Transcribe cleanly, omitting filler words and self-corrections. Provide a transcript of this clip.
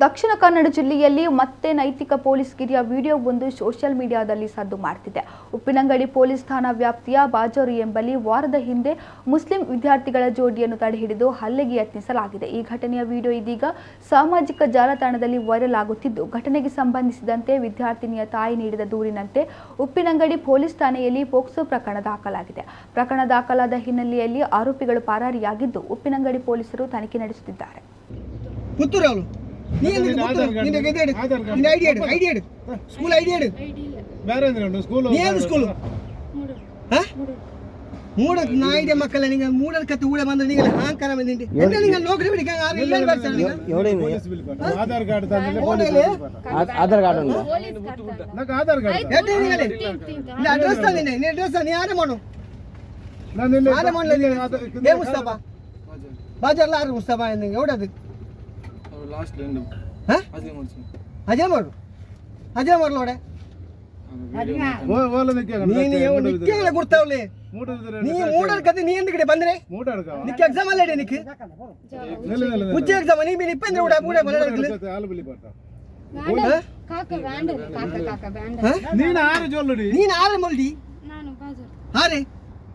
ದಕ್ಷಿಣ ಕನ್ನಡ ಜಿಲ್ಲೆಯಲ್ಲಿ ಮತ್ತೆ ನೈತಿಕ ಪೊಲೀಸ್ ಗಿರಿಯ ವಿಡಿಯೋವೊಂದು ಸೋಷಿಯಲ್ ಮೀಡಿಯಾದಲ್ಲಿ ಸದ್ದು ಮಾಡುತ್ತಿದೆ. ಉಪ್ಪಿನಂಗಡಿ ಪೊಲೀಸ್ ಠಾಣಾ ವ್ಯಾಪ್ತಿಯ ಬಾಜಾರು ಎಂಬಲ್ಲಿ ವಾರದ ಹಿಂದೆ ಮುಸ್ಲಿಂ ವಿದ್ಯಾರ್ಥಿಗಳ ಜೋಡಿಯನ್ನು ತಡೆಹಿಡಿದು ಹಲ್ಲೆಗೆ ಯತ್ನಿಸಲಾಗಿದೆ. ಈ ಘಟನೆಯ ವಿಡಿಯೋ ಇದೀಗ ಸಾಮಾಜಿಕ ಜಾಲತಾಣದಲ್ಲಿ ವೈರಲ್ ಆಗುತ್ತಿದ್ದು, ಘಟನೆಗೆ ಸಂಬಂಧಿಸಿದಂತೆ ವಿದ್ಯಾರ್ಥಿನಿಯ ತಾಯಿ ನೀಡಿದ ದೂರಿನಂತೆ ಉಪ್ಪಿನಂಗಡಿ ಪೊಲೀಸ್ ಠಾಣೆಯಲ್ಲಿ ಪೋಕ್ಸೋ ಪ್ರಕರಣ ದಾಖಲಾಗಿದೆ. ಪ್ರಕರಣ ದಾಖಲಾದ ಹಿನ್ನೆಲೆಯಲ್ಲಿ ಆರೋಪಿಗಳು ಪರಾರಿಯಾಗಿದ್ದು, ಉಪ್ಪಿನಂಗಡಿ ಪೊಲೀಸರು ತನಿಖೆ ನಡೆಸುತ್ತಿದ್ದಾರೆ. ಮಕ್ಕಳ ಮೂಡಲ್ ಕತ್ತು ಊಡ ಬಂದ್ರೆ ನೀವು ಅಹಂಕಾರ ಬಂದಿದ್ದಿ ನೌಕರಿ ಬಿಡಿ ಆಧಾರ್ ಕಾರ್ಡ್ ಅಡ್ರೆಸ್ ತಂದಿನಿ ಅಡ್ರೆಸ್ ನೀ ಯಾರೇ ಮಾಡು ಮುಸ್ತಫಾ ಬಾಜಾರ್ಲ ಯಾರು ಮುಸ್ತಫಾ ಎವಡದು ಅಜಯ ಮಾಡು ಅಜಯ ಮಾಡ್ಲೋಡೆ ನೀನು ಗುರ್ತಾವ್ಲಿ ನೀ ಮೂಡಲ್ ಕತೆ ನೀ ಎಂದ ಬಂದ್ರೆ ನಿಕ್ಕೆ ಎಕ್ಸಾಮ್ ಅಲ್ಲ ನಿಕ್ಕೆ ಉಚ್ಚ ಎಕ್ಸಾಮ್ ನೀ ಬಿನಿ ಇಪ್ಪಂದ್ರೆ ಊಡ ಮೂಡ ಬರಲ್ಲ ನೀನು ಆರು ಜೊಲ್ಲುಡಿ ನೀನು ಆರು ಮಲ್ಡಿ ನಾನು ಬಾಜಾರ್ ಹಾರೆ